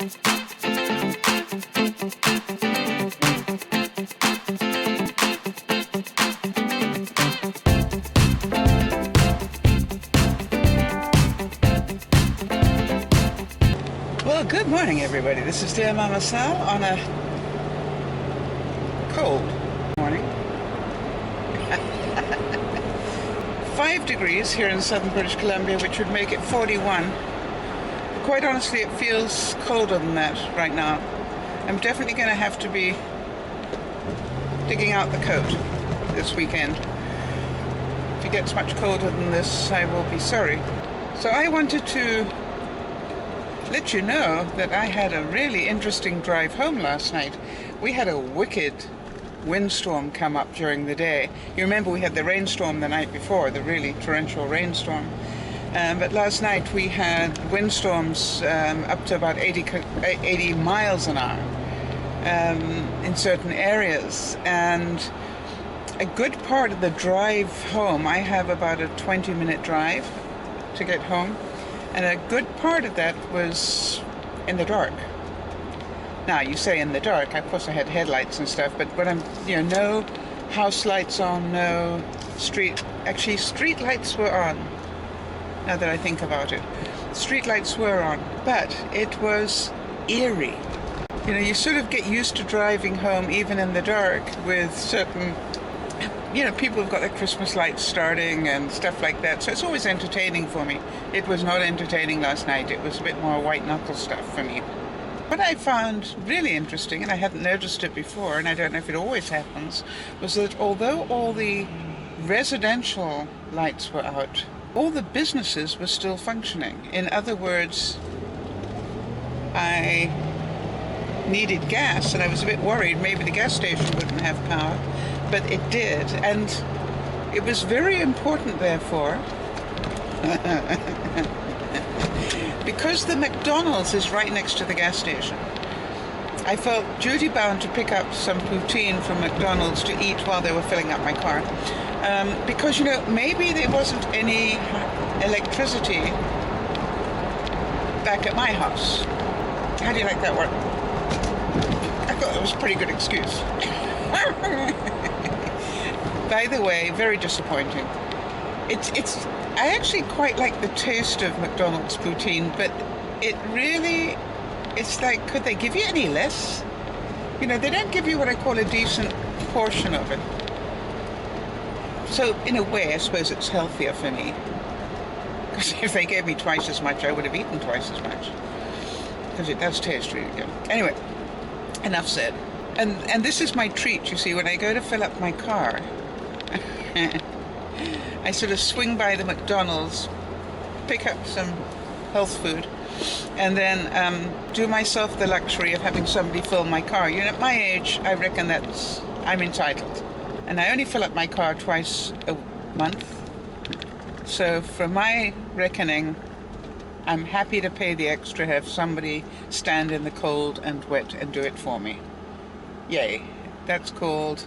Well, good morning, everybody. This is DearMamaSal on a cold morning. 5 degrees here in southern British Columbia, which would make it 41. Quite honestly, it feels colder than that right now. I'm definitely going to have to be digging out the coat this weekend. If it gets much colder than this, I will be sorry. So I wanted to let you know that I had a really interesting drive home last night. We had a wicked windstorm come up during the day. You remember we had the rainstorm the night before, the really torrential rainstorm. But last night we had windstorms up to about 80 miles an hour in certain areas. And a good part of the drive home, I have about a 20-minute drive to get home. And a good part of that was in the dark. Now, you say in the dark, of course I had headlights and stuff, but when I'm, no house lights on, no street lights were on, now that I think about it. Street lights were on, but it was eerie. You sort of get used to driving home even in the dark with certain people have got their Christmas lights starting and stuff like that, so it's always entertaining for me. It was not entertaining last night. It was a bit more white knuckle stuff for me. What I found really interesting, and I hadn't noticed it before, and I don't know if it always happens, was that although all the residential lights were out, all the businesses were still functioning. In other words, I needed gas, and I was a bit worried maybe the gas station wouldn't have power. But it did, and it was very important, therefore, because the McDonald's is right next to the gas station. I felt duty-bound to pick up some poutine from McDonald's to eat while they were filling up my car. Because, maybe there wasn't any electricity back at my house. How do you like that word? I thought it was a pretty good excuse. By the way, very disappointing. I actually quite like the taste of McDonald's Butene, but it's like, could they give you any less? They don't give you what I call a decent portion of it. So, in a way, I suppose it's healthier for me. Because if they gave me twice as much, I would have eaten twice as much. Because it does taste really good. Anyway, enough said. And this is my treat, you see, when I go to fill up my car. I sort of swing by the McDonald's, pick up some health food, and then do myself the luxury of having somebody fill my car. At my age, I reckon I'm entitled. And I only fill up my car twice a month. So for my reckoning, I'm happy to pay the extra, have somebody stand in the cold and wet and do it for me. Yay. That's called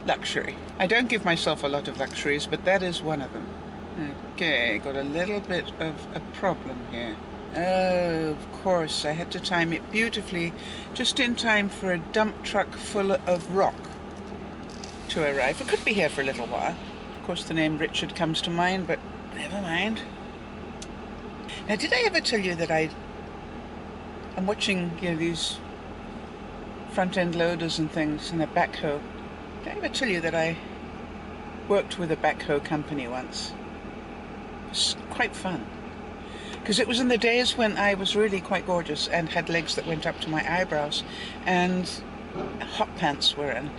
luxury. I don't give myself a lot of luxuries, but that is one of them. Okay, got a little bit of a problem here. Oh, of course, I had to time it beautifully, just in time for a dump truck full of rock to arrive. It could be here for a little while. Of course, the name Richard comes to mind, but never mind. Now, did I ever tell you that I'm watching, these front-end loaders and things and a backhoe? Did I ever tell you that I worked with a backhoe company once? It was quite fun. Because it was in the days when I was really quite gorgeous and had legs that went up to my eyebrows, and hot pants were in.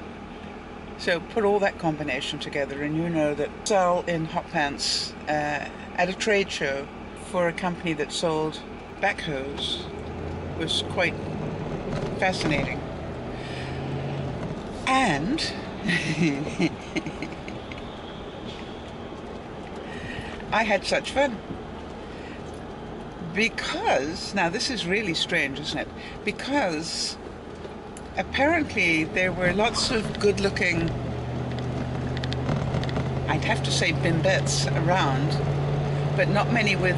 So put all that combination together, and you know that Sal in hot pants at a trade show for a company that sold backhoes was quite fascinating. And I had such fun. Because, now this is really strange, isn't it? Because apparently there were lots of good-looking, I'd have to say bimbettes around, but not many with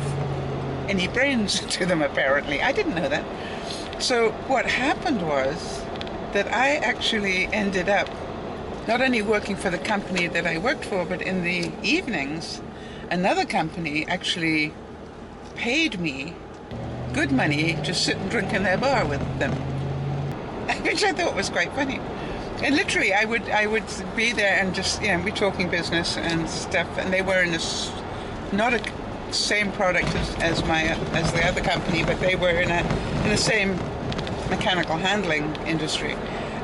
any brains to them, apparently. I didn't know that. So what happened was that I actually ended up not only working for the company that I worked for, but in the evenings, another company actually paid me good money to sit and drink in their bar with them, which I thought was quite funny. And literally, I would be there and just, be talking business and stuff, and they were in this, not a same product as the other company, but they were in the same mechanical handling industry.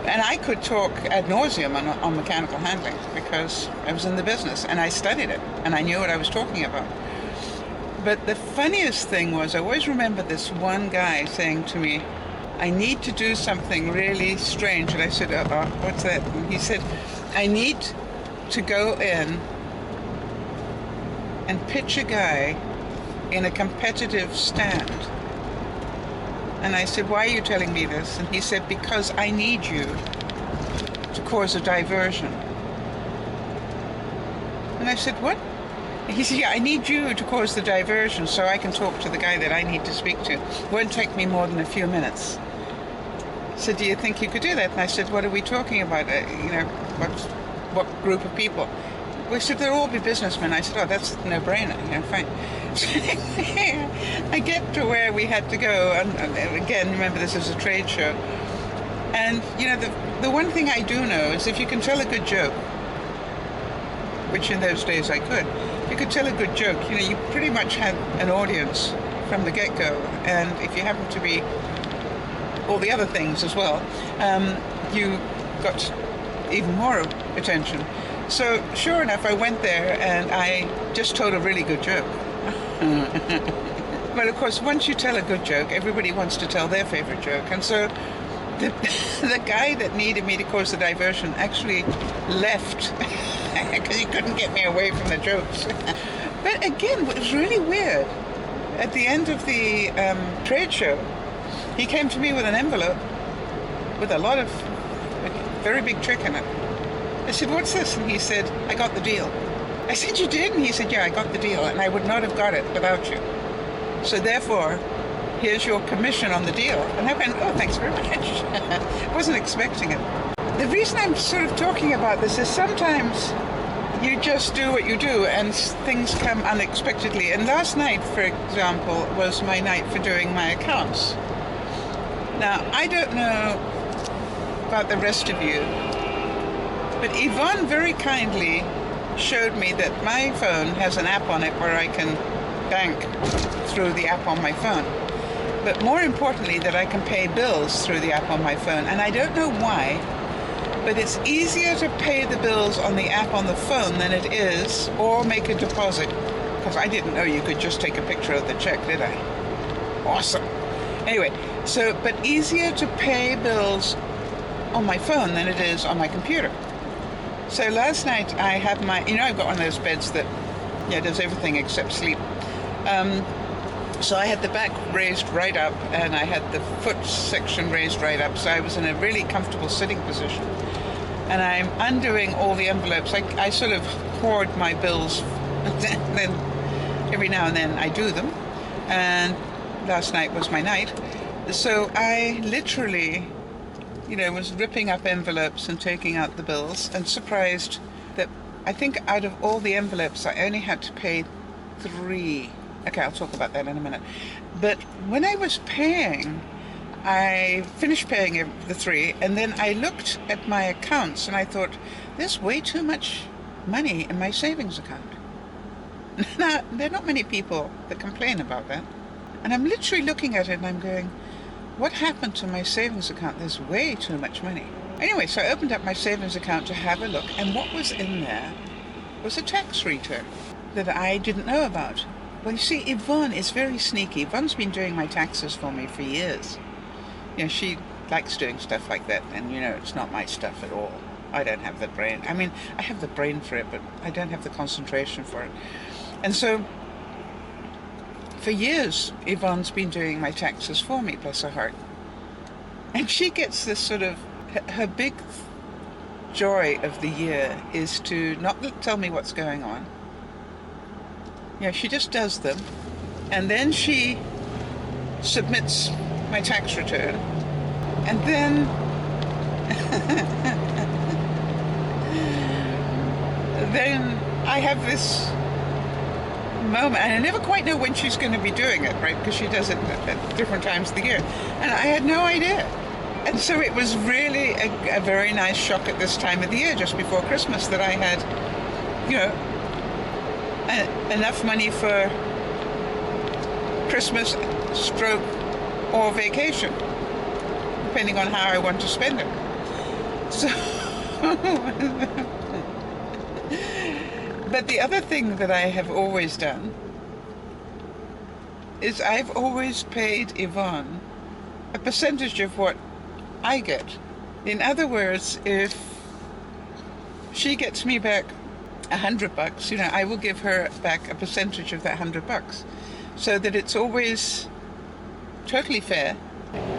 And I could talk ad nauseum on mechanical handling because I was in the business and I studied it and I knew what I was talking about. But the funniest thing was, I always remember this one guy saying to me, I need to do something really strange. And I said, what's that? And he said, I need to go in and pitch a guy in a competitive stand. And I said, why are you telling me this? And he said, because I need you to cause a diversion. And I said, what? And he said, yeah, I need you to cause the diversion so I can talk to the guy that I need to speak to. It won't take me more than a few minutes. I said, do you think you could do that? And I said, what are we talking about? What group of people? Well, he said, they'll all be businessmen. I said, oh, that's a no-brainer, fine. I get to where we had to go, and again, remember this is a trade show. And, the one thing I do know is if you can tell a good joke, which in those days I could, if you could tell a good joke, you pretty much had an audience from the get-go. And if you happen to be all the other things as well, you got even more attention. So sure enough, I went there and I just told a really good joke. But of course, once you tell a good joke, everybody wants to tell their favorite joke. And so the guy that needed me to cause the diversion actually left because he couldn't get me away from the jokes. But again, what was really weird, at the end of the trade show, he came to me with an envelope with a lot of very big check in it. I said, what's this? And he said, I got the deal. I said, you did? And he said, yeah, I got the deal, and I would not have got it without you. So therefore, here's your commission on the deal. And I went, oh, thanks very much. I wasn't expecting it. The reason I'm sort of talking about this is sometimes you just do what you do and things come unexpectedly. And last night, for example, was my night for doing my accounts. Now, I don't know about the rest of you, but Yvonne very kindly showed me that my phone has an app on it where I can bank through the app on my phone. But more importantly, that I can pay bills through the app on my phone. And I don't know why, but it's easier to pay the bills on the app on the phone than it is, or make a deposit. Because I didn't know you could just take a picture of the check, did I? Awesome. Anyway, but easier to pay bills on my phone than it is on my computer. So last night I had I've got one of those beds that, does everything except sleep. So I had the back raised right up and I had the foot section raised right up. So I was in a really comfortable sitting position. And I'm undoing all the envelopes. I sort of hoard my bills. Then every now and then I do them. And last night was my night. So I literally, was ripping up envelopes and taking out the bills, and surprised that I think out of all the envelopes I only had to pay 3. Okay, I'll talk about that in a minute. But when I was paying, I finished paying the 3, and then I looked at my accounts and I thought, there's way too much money in my savings account. Now, there are not many people that complain about that. And I'm literally looking at it and I'm going, what happened to my savings account? There's way too much money. Anyway, so I opened up my savings account to have a look, and what was in there was a tax return that I didn't know about. Well, you see, Yvonne is very sneaky. Yvonne's been doing my taxes for me for years. She likes doing stuff like that, and it's not my stuff at all. I don't have the brain. I mean, I have the brain for it, but I don't have the concentration for it. And so, for years, Yvonne's been doing my taxes for me, bless her heart. And she gets this sort of, her big joy of the year is to not tell me what's going on. She just does them, And then she submits my tax return. And then then I have this moment, and I never quite know when she's going to be doing it, right? Because she does it at different times of the year. And I had no idea. And so it was really a very nice shock at this time of the year, just before Christmas, that I had, you know, enough money for Christmas stroke or vacation, depending on how I want to spend it. So, but the other thing that I have always done is I've always paid Yvonne a percentage of what I get. In other words, if she gets me back $100, you know, I will give her back a percentage of that $100, so that it's always totally fair.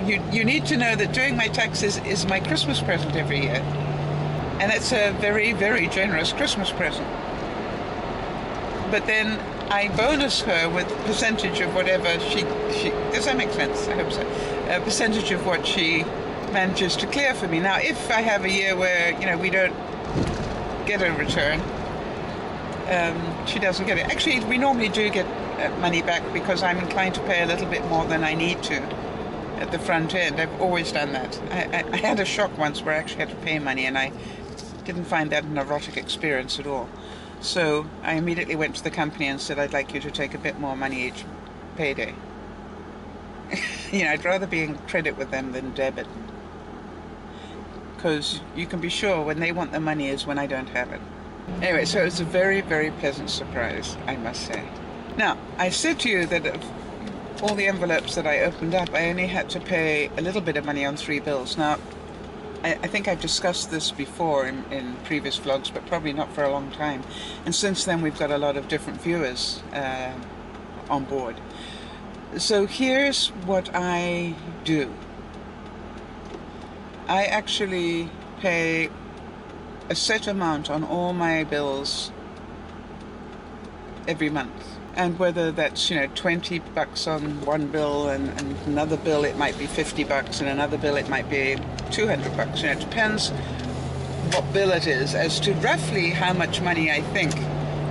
You need to know that doing my taxes is my Christmas present every year, and it's a very, very generous Christmas present. But then I bonus her with a percentage of whatever she does that make sense? I hope so. A percentage of what she manages to clear for me. Now, if I have a year where, you know, we don't get a return, she doesn't get it. Actually, we normally do get money back, because I'm inclined to pay a little bit more than I need to at the front end. I've always done that. I had a shock once where I actually had to pay money, and I didn't find that an erotic experience at all. So I immediately went to the company and said, I'd like you to take a bit more money each payday. You know, I'd rather be in credit with them than debit, because you can be sure when they want the money is when I don't have it. Anyway, so it was a very, very pleasant surprise, I must say. Now, I said to you that of all the envelopes that I opened up, I only had to pay a little bit of money on 3 bills. Now, I think I've discussed this before in previous vlogs, but probably not for a long time. And since then, we've got a lot of different viewers on board. So here's what I do. I actually pay a set amount on all my bills every month. And whether that's, you know, $20 on one bill, and another bill it might be $50, and another bill it might be $200. You know, it depends what bill it is as to roughly how much money I think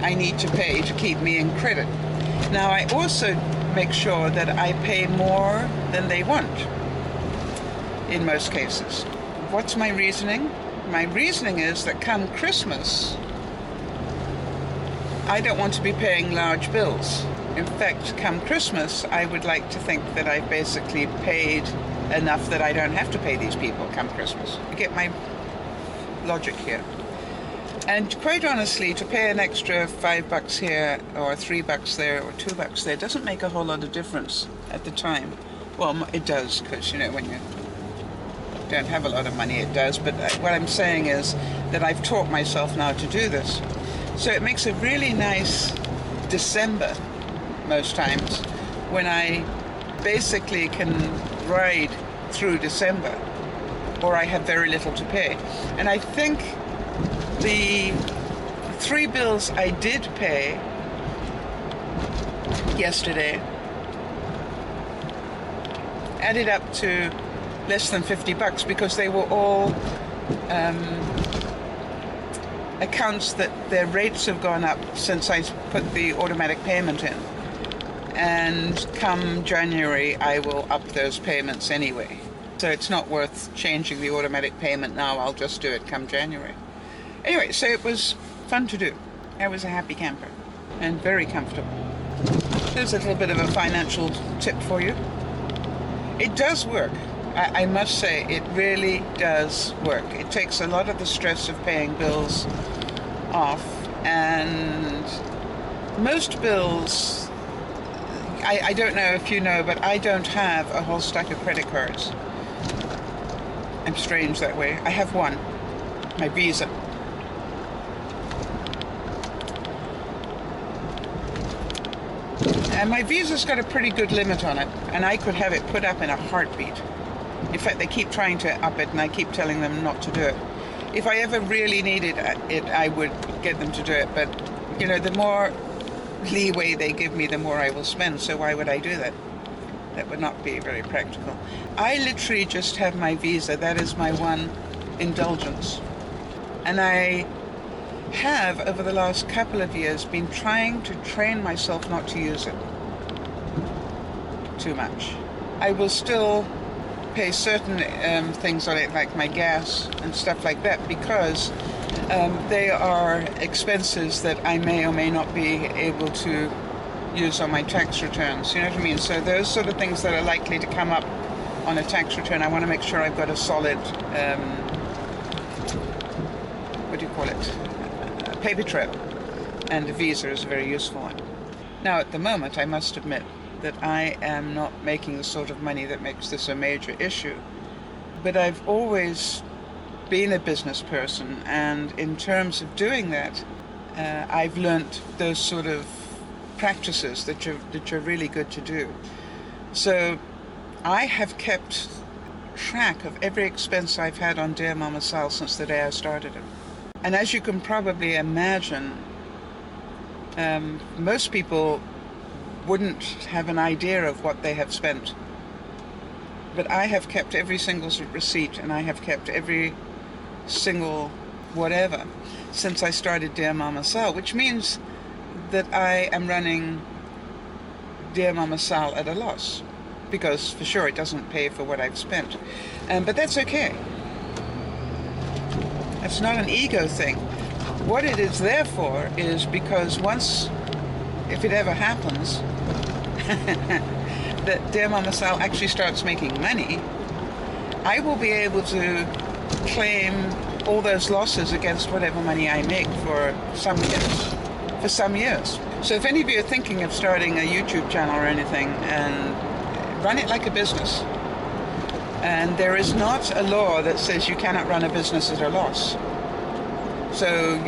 I need to pay to keep me in credit. Now, I also make sure that I pay more than they want in most cases. What's my reasoning? My reasoning is that come Christmas, I don't want to be paying large bills. In fact, come Christmas, I would like to think that I've basically paid enough that I don't have to pay these people come Christmas. You get my logic here. And quite honestly, to pay an extra $5 here, or $3 there, or $2 there, doesn't make a whole lot of difference at the time. Well, it does, because, you know, when you don't have a lot of money, it does. But what I'm saying is that I've taught myself now to do this. So it makes a really nice December, most times, when I basically can ride through December, or I have very little to pay. And I think the 3 bills I did pay yesterday added up to less than $50, because they were all accounts that their rates have gone up since I put the automatic payment in. And come January, I will up those payments anyway. So it's not worth changing the automatic payment now. I'll just do it come January. Anyway, so it was fun to do. I was a happy camper and very comfortable. There's a little bit of a financial tip for you. It does work. I must say, it really does work. It takes a lot of the stress of paying bills off, and most bills, I don't know if you know, but I don't have a whole stack of credit cards. I'm strange that way. I have one, my Visa. And my Visa's got a pretty good limit on it, and I could have it put up in a heartbeat. In fact, they keep trying to up it, and I keep telling them not to do it. If I ever really needed it, I would get them to do it. But, you know, the more leeway they give me, the more I will spend. So why would I do that? That would not be very practical. I literally just have my Visa. That is my one indulgence. And I have, over the last couple of years, been trying to train myself not to use it too much. I will still pay certain things on it, like my gas and stuff like that, because they are expenses that I may or may not be able to use on my tax returns. You know what I mean? So those sort of things that are likely to come up on a tax return, I want to make sure I've got a solid, what do you call it? A paper trail. And the Visa is a very useful one. Now, at the moment, I must admit that I am not making the sort of money that makes this a major issue. But I've always been a business person, and in terms of doing that, I've learnt those sort of practices that are really good to do. So I have kept track of every expense I've had on DearMamaSal since the day I started it. And as you can probably imagine, most people wouldn't have an idea of what they have spent. But I have kept every single receipt, and I have kept every single whatever since I started DearMamaSal, which means that I am running DearMamaSal at a loss, because for sure it doesn't pay for what I've spent. But that's okay. It's not an ego thing. What it is there for is because once, if it ever happens, that DearMamaSal actually starts making money, I will be able to claim all those losses against whatever money I make for some years. So if any of you are thinking of starting a YouTube channel or anything, and run it like a business. And there is not a law that says you cannot run a business at a loss. So,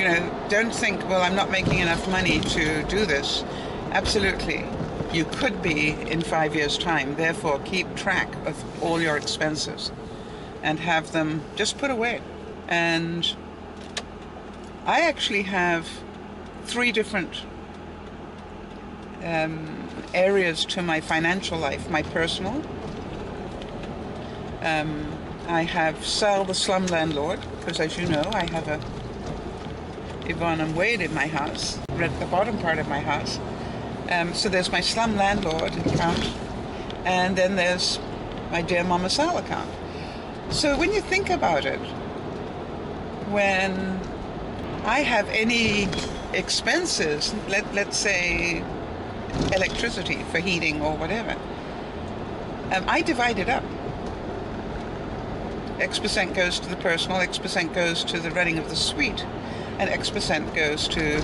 don't think, well, I'm not making enough money to do this. Absolutely. You could be in 5 years' time. Therefore, keep track of all your expenses and have them just put away. And I actually have 3 different areas to my financial life. My personal, I have Sal the slum landlord, because as you know, I have a Yvonne and Wade in my house, right at the bottom part of my house. So there's my slum landlord account, and then there's my DearMamaSal account. So when you think about it, when I have any expenses, let's say electricity for heating or whatever, I divide it up. X% goes to the personal, X% goes to the running of the suite, and X% goes to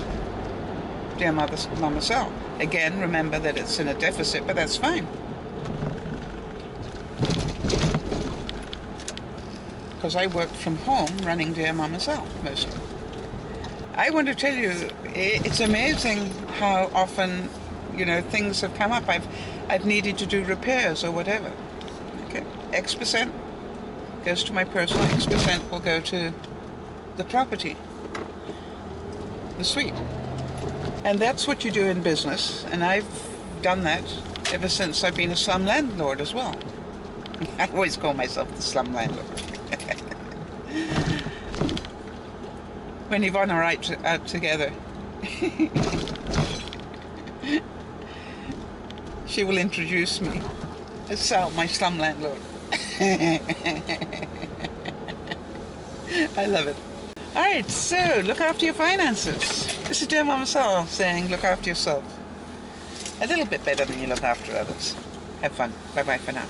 DearMamaSal. Again, remember that it's in a deficit, but that's fine. Because I work from home running DearMamaSal mostly. I want to tell you, it's amazing how often, things have come up. I've needed to do repairs or whatever. Okay, X% goes to my personal, X% will go to the property, the suite. And that's what you do in business, and I've done that ever since I've been a slum landlord as well. I always call myself the slum landlord. When Yvonne and I are out together, she will introduce me as Sal, my slum landlord. I love it. All right, so look after your finances. This is DearMamaSal saying look after yourself. A little bit better than you look after others. Have fun. Bye-bye for now.